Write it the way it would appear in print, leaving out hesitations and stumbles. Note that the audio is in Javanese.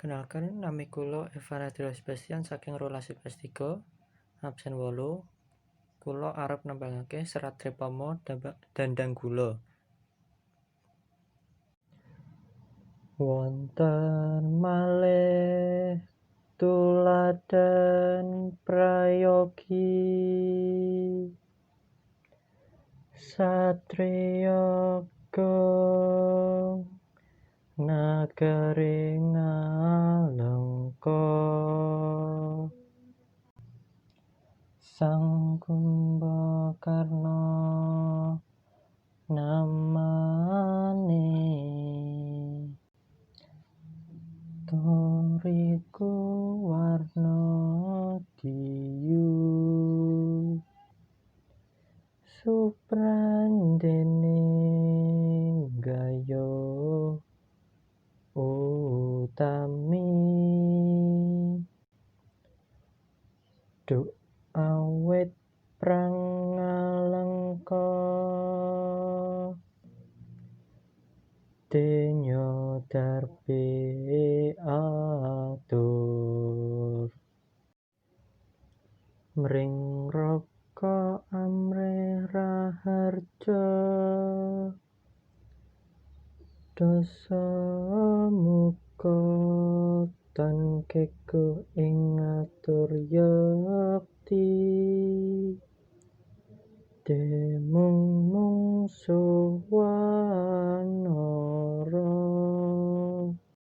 Kenalken nami kula Eva Nadira Sebastian saking rolas IPS 3 absen 8. Kula arep nembangake serat Tripama Dhandhang Gula. Wonten malih tuladan prayogi satriya nagari ngalengka Sang Kumbakarna namane Toriku warna diyu Suprandene gayo utami Duk awit prangalengka Denya darbe atur Mring raka amrih raharja Dasa muka tan keku ing ngatur ya